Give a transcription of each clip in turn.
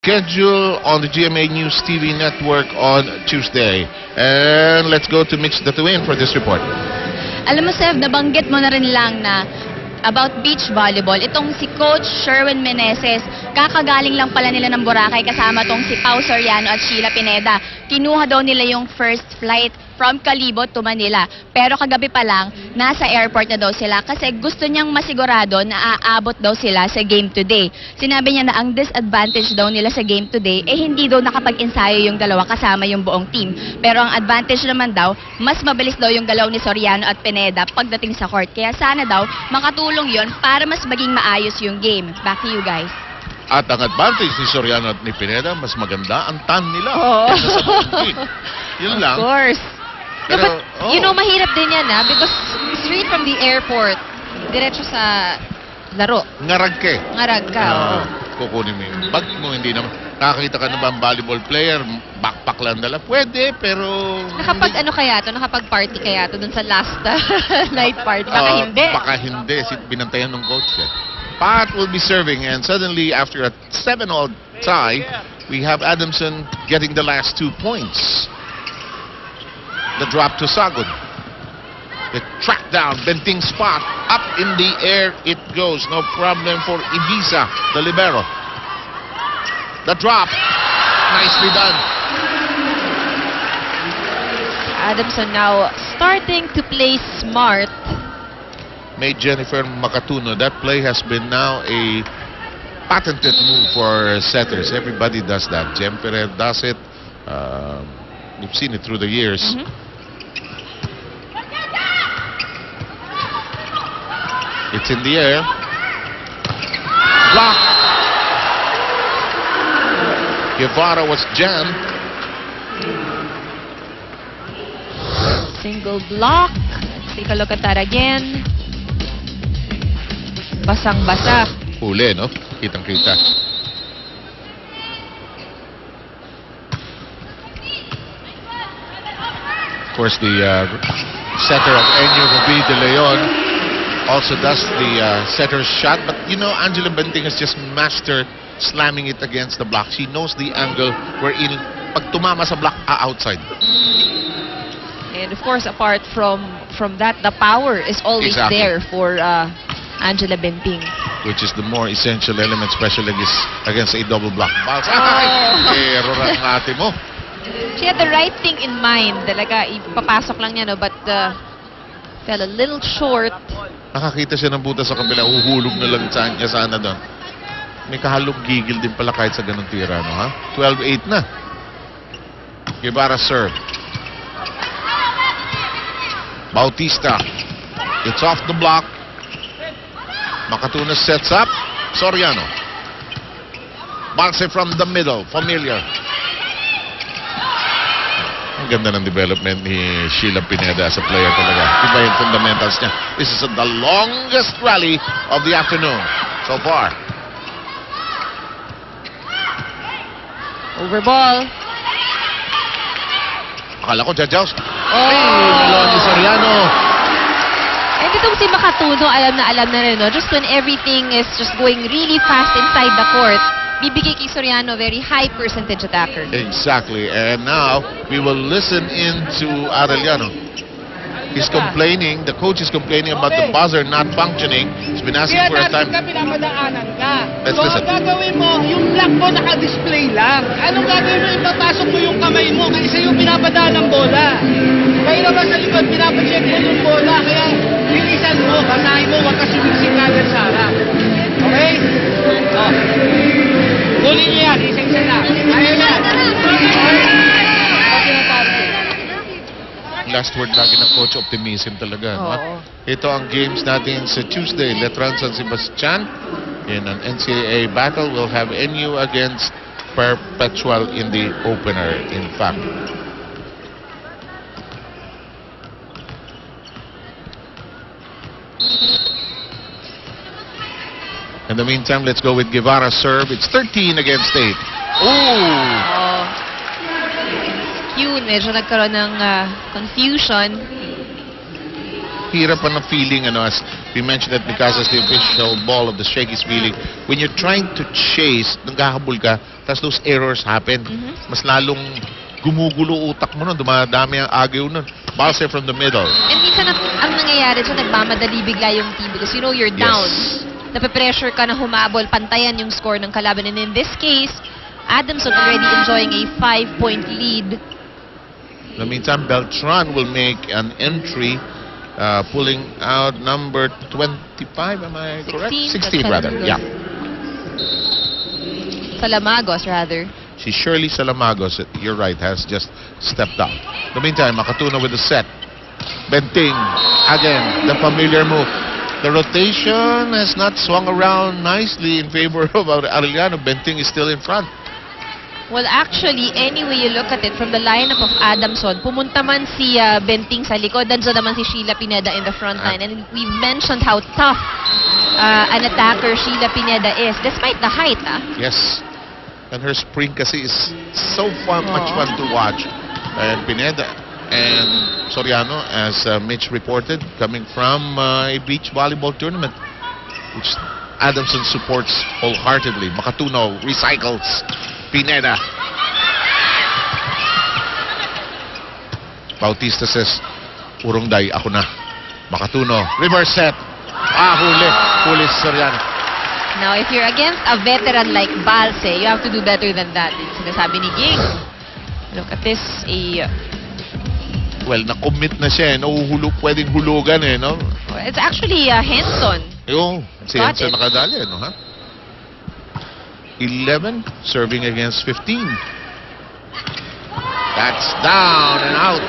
schedule on the GMA News TV network on Tuesday. And let's go to Mix the Twin for this report. Alam mo, Sev, nabanggit mo na rin lang na about beach volleyball. Itong si Coach Sherwin Meneses, kakagaling lang pala nila ng Boracay kasama tong si Pau Soriano at Sheila Pineda. Kinuha daw nila yung first flight from Calibot to Manila. Pero kagabi pa lang, nasa airport na daw sila kasi gusto niyang masigurado na aabot daw sila sa game today. Sinabi niya na ang disadvantage daw nila sa game today, hindi daw nakapag-ensayo yung dalawa kasama yung buong team. Pero ang advantage naman daw, mas mabilis daw yung galaw ni Soriano at Pineda pagdating sa court. Kaya sana daw makatulong yon para mas maging maayos yung game. Back to you guys. At ang advantage ni Soriano at ni Pineda, mas maganda ang tan nila. Oo. Yun lang. Of course. Pero, no, but, you know, mahirap din yan, because straight from the airport, diretso sa laro. Ngarag ka eh. Ngarag ka, oo. Kukunin mo yung bag mo, hindi naman. Nakakita ka na ba ang volleyball player, backpack lang dala? Pwede, pero... Nakapag-ano kaya to? Nakapag-party kaya to dun sa last night party? Baka hindi. Baka hindi. Binantayan ng coach eh. Pat will be serving, and suddenly, after a 7-all tie, we have Adamson getting the last 2 points. The drop to Sagud. The track down, Benting spot. Up in the air it goes. No problem for Ibiza, the libero. The drop. Nicely done. Adamson now starting to play smart. Made Jennifer Makatuno. That play has been now a patented move for setters. Everybody does that. Jem Ferrer does it. We've seen it through the years. It's in the air. Block. Guevara was jammed. Single block. Let's take a look at that again. Basang-basa. Huli, no? Kitang-kita. Of course, the setter of Enyo Rubi de Leon also does the setter's shot. But, you know, Angela Benting has just mastered slamming it against the block. She knows the angle wherein pag tumama sa block, outside. And, of course, apart from that, the power is always there for Angela Benting. Which is the more essential element, especially against a double block. Bounce. Error ang ate mo. She had the right thing in mind. Talaga, ipapasok lang niya, no? But fell a little short. Nakakita siya ng butas sa kabila, uhulog na lang niya sana doon. May kahalog gigil din pala kahit sa ganung tira, no, ha? 12-8 na. Guevara serve. Bautista. It's off the block. Makatuno sets up. Soriano. Marce from the middle. Familiar. Ang ganda ng development ni Sheila Pineda as a player talaga. Iba yung fundamentals niya. This is the longest rally of the afternoon so far. Over ball. Akala ko Jajaus. Nalo ni Soriano. And itong si Makatuno, alam na rin, no? Just when everything is just going really fast inside the court, bibigay kay Soriano very high percentage attacker. Exactly. And now we will listen in to Arellano. He's complaining, the coach is complaining about the buzzer not functioning. He's been asking for a time. Let's listen. So, ang gagawin mo, yung block mo naka-display lang. Anong gagawin mo? Ipapasok mo yung kamay mo kasi yung pinapadaan ng bola. Kaya naman sa likod, pinapacheck mo yung bola. Kaya lilisan mo, basahin mo, wag ka sumiksik agad sa harap. Okay? Oh. Kunin niyo yan, isa-isa na. Ayaw na. Last word lagi ng coach, optimism talaga. No? Ito ang games natin sa Tuesday. Letran San Sebastian in an NCAA battle. We'll have NU against Perpetual in the opener, in fact. In the meantime, let's go with Guevara serve. It's 13 against 8. Ooh! Yun, medyo nagkaroon ng confusion. Hirap pa ng feeling, as we mentioned that because it's the official ball of the Shaggy's feeling. When you're trying to chase, naghahabol ka, Tapos those errors happen. Mas lalong gumugulo utak mo nun, dumadami ang agaw nun. Balse from the middle. And minsan ang nangyayari dyan, nagmamadali bigla yung team because you know you're down. Yes. Nape-pressure ka na humabol, pantayan yung score ng kalaban. And in this case, Adamson already enjoying a 5-point lead. In the meantime, Beltran will make an entry, pulling out number 25, am I correct? 16 rather, yeah. Salamagos, rather. Si Shirley Salamagos, you're right, has just stepped up. In the meantime, Makatuno with the set. Benting, again, the familiar move. The rotation has not swung around nicely in favor of Arellano. Benting is still in front. Well, actually, any way you look at it, from the lineup of Adamson, pumunta man si Benting sa likod, danso naman si Sheila Pineda in the front line. And we've mentioned how tough an attacker Sheila Pineda is, despite the height. Yes. And her spring kasi is so fun, much fun to watch. And Pineda and Soriano, as Mitch reported, coming from a beach volleyball tournament, which Adamson supports wholeheartedly. Makatuno recycles Pineda. Bautista says, Urongday, ako na. Makatuno, reverse set. Huli si Soriano. Now, if you're against a veteran like Balse, you have to do better than that. Sinasabi ni Ging. Look at this, Well, na-commit na siya, pwedeng hulugan no? It's actually Henson. Yung, si Got Henson it. nakadali, no, ha? 11, serving against 15. That's down and out.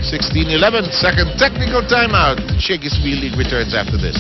16-11, second technical timeout. Shakey's V League returns after this.